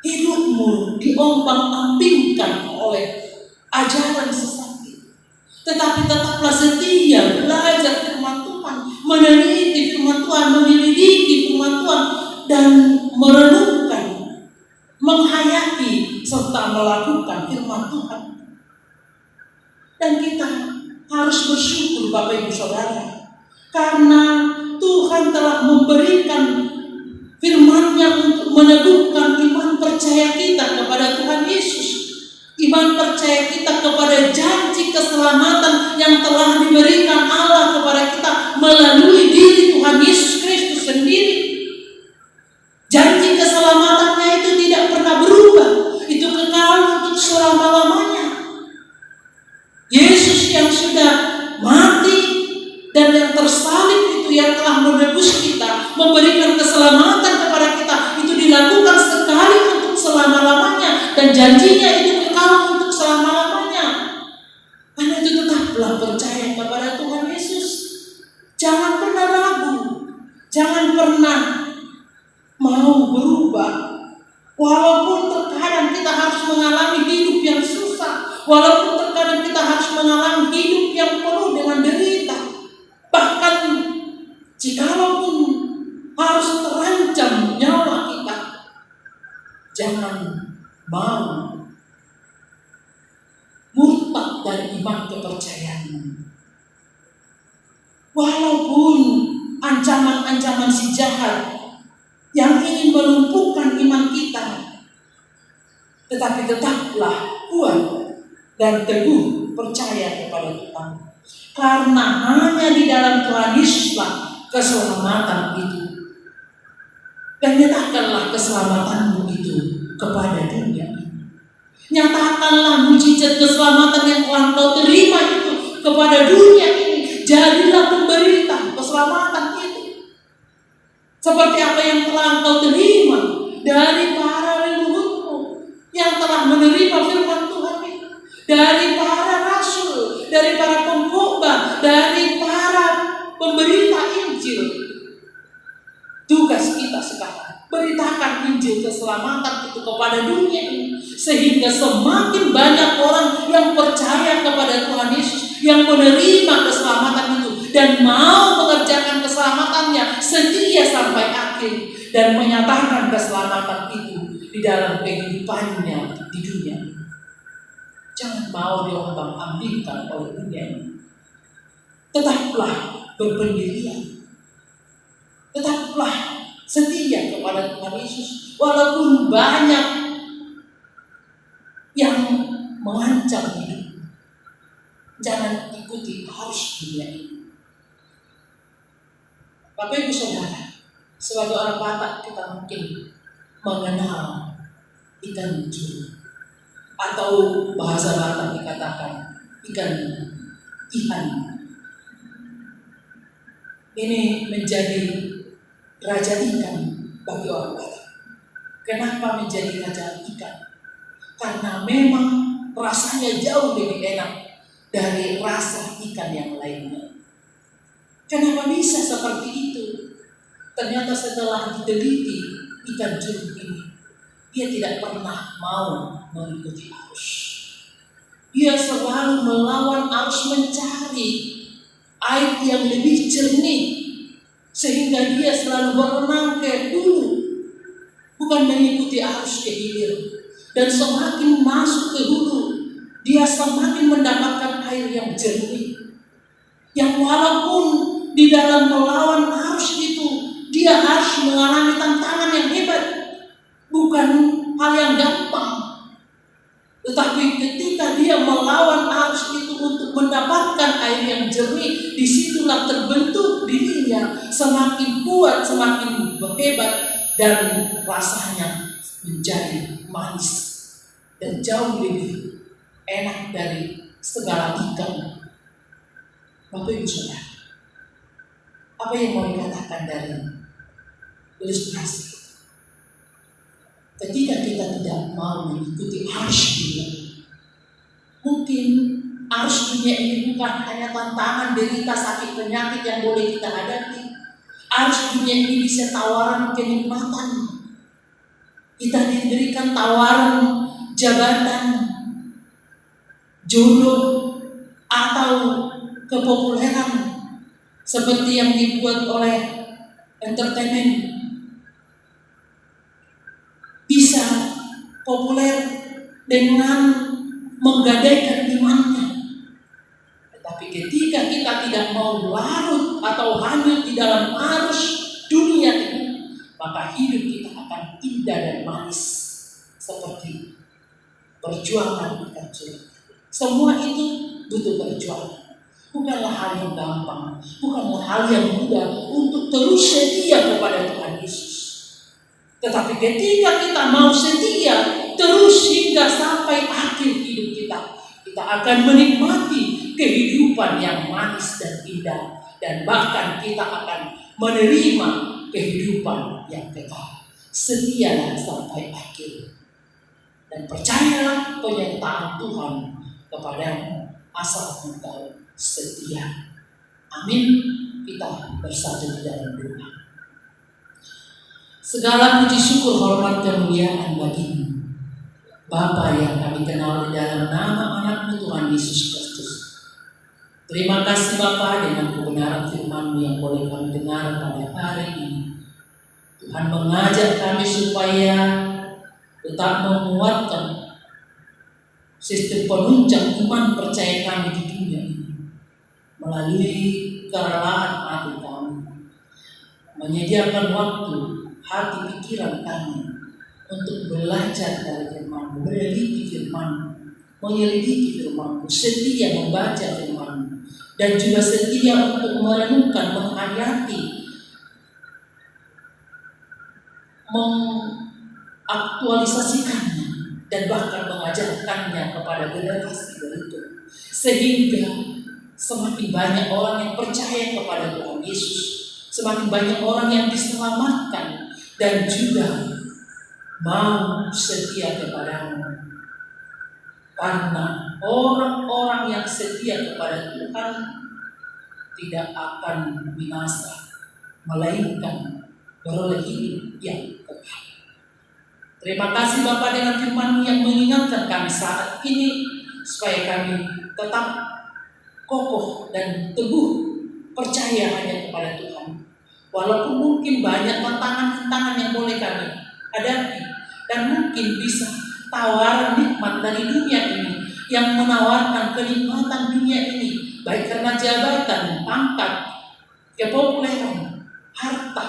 hidupmu diombang-ambingkan oleh ajaran sesat itu, tetapi tetaplah setia belajar firman Tuhan, meneliti firman Tuhan, menyelidiki firman Tuhan, dan merenungkan, menghayati serta melakukan firman Tuhan. Dan kita harus bersyukur Bapak Ibu Saudara, karena Tuhan telah memberikan firman-Nya untuk meneguhkan iman percaya kita kepada Tuhan Yesus, iman percaya kita kepada janji keselamatan yang telah diberikan Allah kepada kita melalui diri Tuhan Yesus Kristus sendiri. Janji keselamatannya itu tidak pernah berubah, itu kekal untuk selama-lamanya. Yesus yang sudah mati dan yang tersalib itu, yang telah menebus kita, memberikan keselamatan kepada kita, itu dilakukan sekali untuk selama-lamanya, dan janjinya itu kekal untuk selama-lamanya. Karena itu tetaplah percaya kepada Tuhan Yesus. Jangan pernah ragu, jangan pernah mau berubah. Walaupun terkadang kita harus mengalami hidup yang susah, walaupun terkadang kita harus mengalami hidup yang penuh dengan derita, bahkan jikalaupun harus terancam nyawa kita, jangan mau murtad dari iman kepercayaanmu. Walaupun ancaman-ancaman si jahat yang ingin melumpuhkan iman kita, tetapi tetaplah kuat dan teguh percaya kepada Tuhan. Karena hanya di dalam Tuhan Yesuslah keselamatan itu. Dan nyatakanlah keselamatanmu itu kepada dunia ini. Nyatakanlah mujizat keselamatan yang telah kau terima itu kepada dunia ini. Jadilah pemberita keselamatan itu, seperti apa yang telah kau terima dari para keselamatan itu kepada dunia ini, sehingga semakin banyak orang yang percaya kepada Tuhan Yesus, yang menerima keselamatan itu dan mau mengerjakan keselamatannya setia sampai akhir dan menyatakan keselamatan itu di dalam kehidupannya di dunia. Jangan mau diombang-ambingkan oleh dunia ini. Tetaplah berpendirian. Tetaplah setia kepada Tuhan Yesus. Walaupun banyak yang mengancam hidup. Jangan ikuti arus dunia ini. Bapak Ibu Saudara, sebagai orang Batak kita mungkin mengenal ikan curu, atau bahasa Batak dikatakan ikan ihan. Ini menjadi raja ikan bagi orang Batak. Kenapa menjadi raja ikan? Karena memang rasanya jauh lebih enak dari rasa ikan yang lainnya. Kenapa bisa seperti itu? Ternyata setelah diteliti ikan curu ini, dia tidak pernah mau mengikuti arus. Dia selalu melawan arus, mencari air yang lebih jernih, sehingga dia selalu berenang ke hulu, bukan mengikuti arus ke hilir. Dan semakin masuk ke hulu, dia semakin mendapatkan air yang jernih, yang walaupun di dalam melawan arus itu dia harus mengalami tantangan yang hebat, bukan hal yang gampang. Tetapi ketika dia melawan arus itu untuk mendapatkan air yang jernih, disitulah terbentuk dirinya semakin kuat, semakin hebat, dan rasanya menjadi manis dan jauh lebih enak dari segala ikan. Bapak Ibu Saudara, apa yang mau dikatakan dari ilustrasi? Ketika kita tidak mau mengikuti arus dunia, mungkin arus dunia ini bukan hanya tantangan, derita, sakit, penyakit yang boleh kita hadapi. Arus dunia ini bisa tawaran kenikmatan. Kita diberikan tawaran jabatan, jodoh, atau kepopuleran seperti yang dibuat oleh entertainment. Bisa populer dengan menggadaikan imannya. Tetapi ketika kita tidak mau larut atau hanyut di dalam arus dunia ini, maka hidup kita akan indah dan manis seperti perjuangan ikan curu. Semua itu butuh perjuangan. Bukanlah hal yang gampang, bukanlah hal yang mudah untuk terus setia kepada Tuhan Yesus. Tetapi ketika kita mau setia terus hingga sampai akhir hidup kita, kita akan menikmati kehidupan yang manis dan indah, dan bahkan kita akan menerima kehidupan yang kekal. Setialah sampai akhir, dan percayalah penyertaan Tuhan kepadamu asal engkau setia. Amin. Kita bersatu di dalam doa. Segala puji syukur, hormat, kemuliaan bagimu, Bapa yang kami kenal di dalam nama anak-Mu Tuhan Yesus Kristus. Terima kasih Bapa, dengan kebenaran firman-Mu yang boleh kami dengar pada hari ini. Tuhan mengajak kami supaya tetap menguatkan sistem penunjang iman percaya kami di dunia ini melalui kerelaan hati kami, menyediakan waktu, hati, pikiran kami untuk belajar dari firman-Mu, meneliti firman-Mu, menyelidiki firman-Mu, setia membaca firman-Mu, dan juga setia untuk merenungkan, menghayati, mengaktualisasikannya, dan bahkan mengajarkannya kepada generasi berikut, sehingga semakin banyak orang yang percaya kepada Tuhan Yesus, semakin banyak orang yang diselamatkan, dan juga mau setia kepadamu. Karena orang-orang yang setia kepada Tuhan tidak akan binasa, melainkan beroleh hidup yang kekal. Terima kasih Bapa dengan firman-Mu yang mengingatkan kami saat ini supaya kami tetap kokoh dan teguh percaya hanya kepada Tuhan. Walaupun mungkin banyak tantangan-tantangan yang boleh kami hadapi dan mungkin bisa tawaran nikmat dari dunia ini yang menawarkan kenikmatan dunia ini, baik karena jabatan, pangkat, kepopuleran, harta,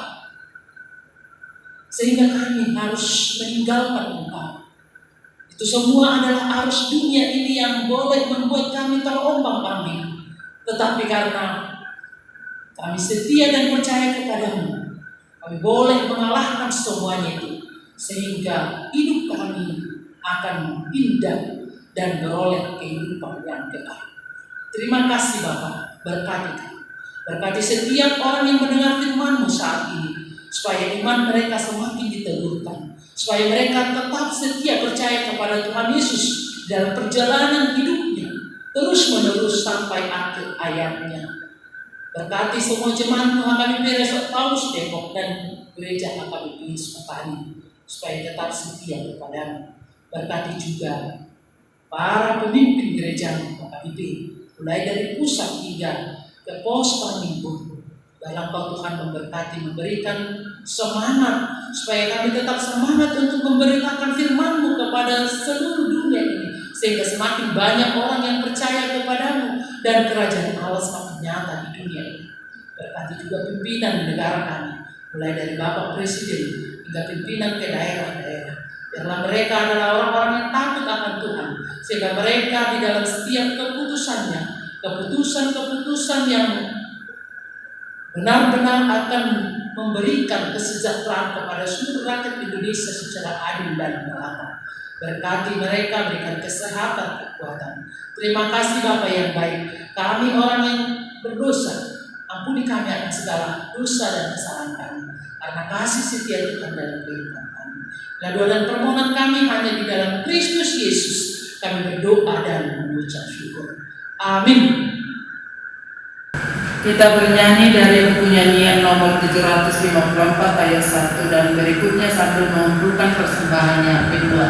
sehingga kami harus meninggalkan Engkau. Itu semua adalah arus dunia ini yang boleh membuat kami terombang-ambing. Tetapi karena kami setia dan percaya kepadamu, kami boleh mengalahkan semuanya itu, sehingga hidup kami akan indah dan beroleh kehidupan yang kekal. Terima kasih Bapa, berkati kami. Berkati setiap orang yang mendengar firman-Mu saat ini, supaya iman mereka semakin diteguhkan, supaya mereka tetap setia percaya kepada Tuhan Yesus dalam perjalanan hidupnya terus menerus sampai akhir hayatnya. Berkati semua jemaat HKBP Resort Paulus Depok dan gereja HKBP Sukabumi supaya tetap setia kepadamu. Berkati juga para pemimpin gereja HKBP mulai dari pusat hingga ke pos Panimbun. Dalam Tuhan memberkati, memberikan semangat supaya kami tetap semangat untuk memberitakan firman-Mu kepada seluruh dunia ini, sehingga semakin banyak orang yang percaya kepadamu dan kerajaan Allah semakin nyata di dunia ini. Berkati juga pimpinan negara kami, mulai dari Bapak Presiden hingga pimpinan ke daerah-daerah. Biarlah mereka adalah orang-orang yang takut akan Tuhan, sehingga mereka di dalam setiap keputusannya, keputusan-keputusan yang benar-benar akan memberikan kesejahteraan kepada seluruh rakyat Indonesia secara adil dan merata. Berkati mereka, berikan kesehatan, kekuatan. Terima kasih Bapa yang baik. Kami orang yang berdosa, ampuni kami akan segala dosa dan kesalahan kami, karena kasih setia Tuhan dalam kehidupan kami. Doa dan permohonan kami hanya di dalam Kristus Yesus. Kami berdoa dan mengucap syukur. Amin. Kita bernyanyi dari buku nyanyian nomor 754 ayat 1 dan berikutnya sambil mengumpulkan persembahannya kedua.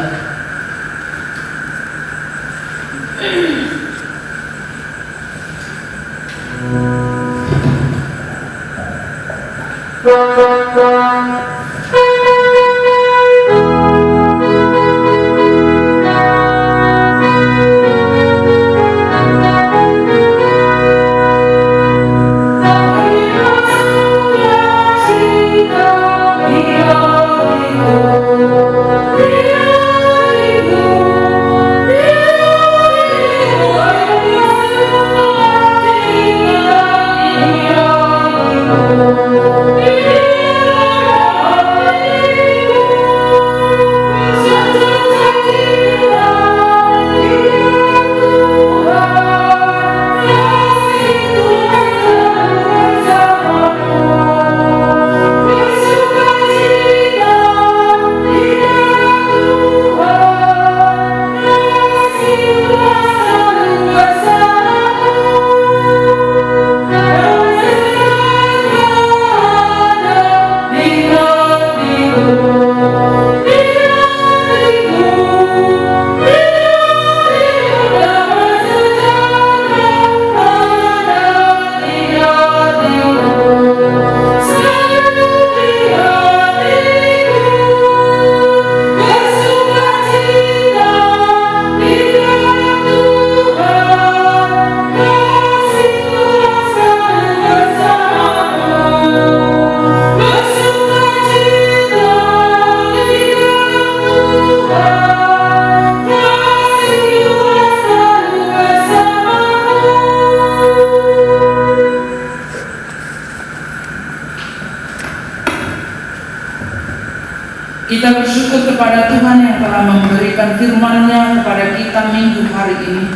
Kita bersyukur kepada Tuhan yang telah memberikan firman-Nya kepada kita minggu hari ini,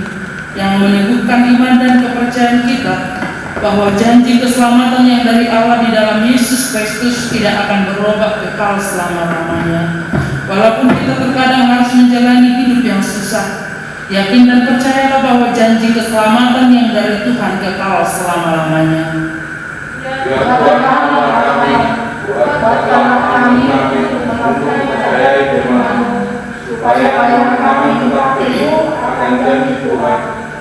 yang meneguhkan iman dan kepercayaan kita bahwa janji keselamatan yang dari Allah di dalam Yesus Kristus tidak akan berubah kekal selama-lamanya. Walaupun kita terkadang harus menjalani hidup yang susah, yakin dan percayalah bahwa janji keselamatan yang dari Tuhan kekal selama-lamanya. Ya Tuhan Allah kami, Kuatkanlah kami untuk mempercayai firman-Mu, supaya kami tetap teguh akan janji Tuhan.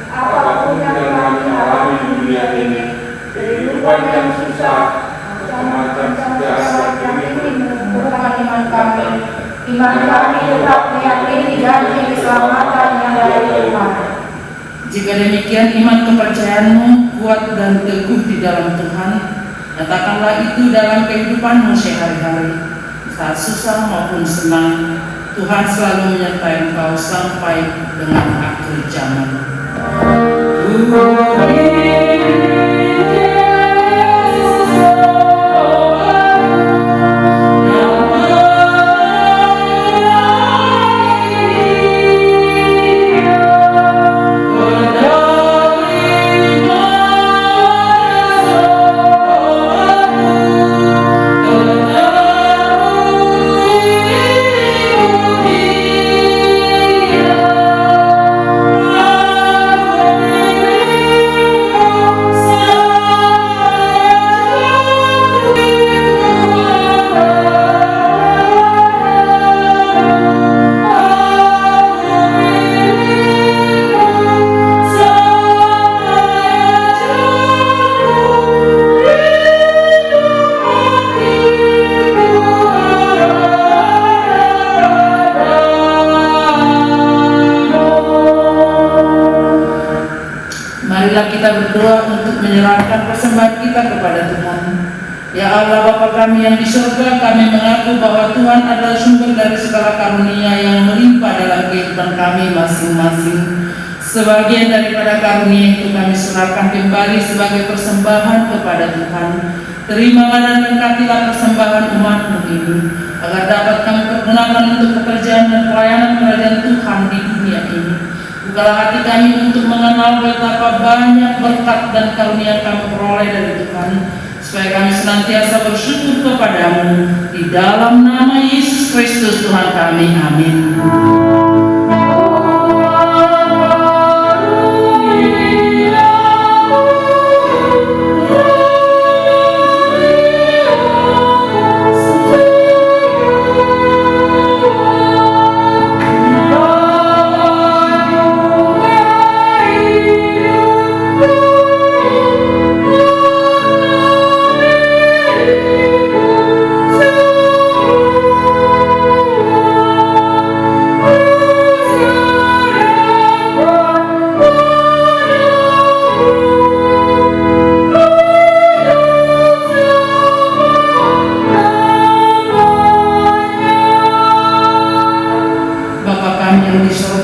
Apapun yang kami alami di dunia ini, kehidupan yang susah, macam-macam sejarah yang ini membutuhkan iman kami. Iman kami tetap meyakini janji keselamatan yang dari Tuhan. Jika demikian iman kepercayaanmu kuat dan teguh di dalam Tuhan, nyatakanlah itu dalam kehidupanmu sehari-hari, saat susah maupun senang. Tuhan selalu menyertai engkau sampai dengan akhir zaman. Marilah kita berdoa untuk menyerahkan persembahan kita kepada Tuhan. Ya Allah Bapa kami yang di surga, kami mengaku bahwa Tuhan adalah sumber dari segala karunia yang melimpah dalam kehidupan kami masing-masing. Sebagian daripada karunia itu kami serahkan kembali sebagai persembahan kepada Tuhan. Terimalah dan berkatilah persembahan umat-Mu ini, agar dapat kami pergunakan untuk pekerjaan dan pelayanan kerajaan Tuhan di dunia ini. Bukalah hati kami untuk mengenal betapa banyak berkat dan karunia kami peroleh dari Tuhan, supaya kami senantiasa bersyukur kepadamu. Di dalam nama Yesus Kristus Tuhan kami, amin.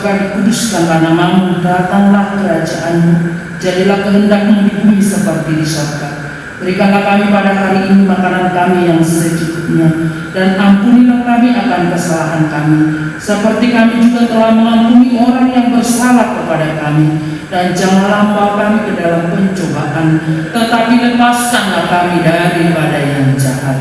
Dikuduskanlah namamu, datanglah kerajaan-Mu, jadilah kehendak-Mu di bumi seperti di surga. Berikanlah kami pada hari ini makanan kami yang secukupnya, dan ampunilah kami akan kesalahan kami, seperti kami juga telah mengampuni orang yang bersalah kepada kami. Dan janganlah membawa kami ke dalam pencobaan, tetapi lepaskanlah kami daripada yang jahat.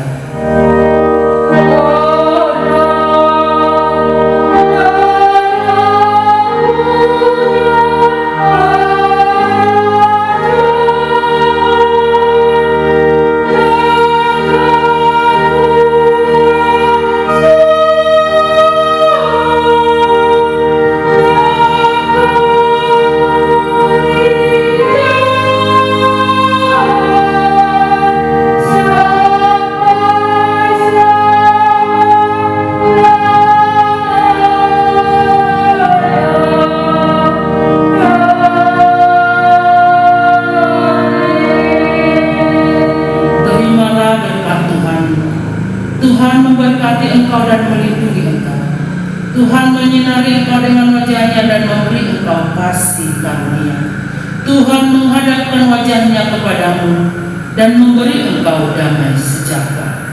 Tuhan memberkati engkau dan melindungi engkau. Tuhan menyinari engkau dengan wajah-Nya dan memberi engkau kasih karunia. Tuhan menghadapkan wajah-Nya kepadamu dan memberi engkau damai sejahtera.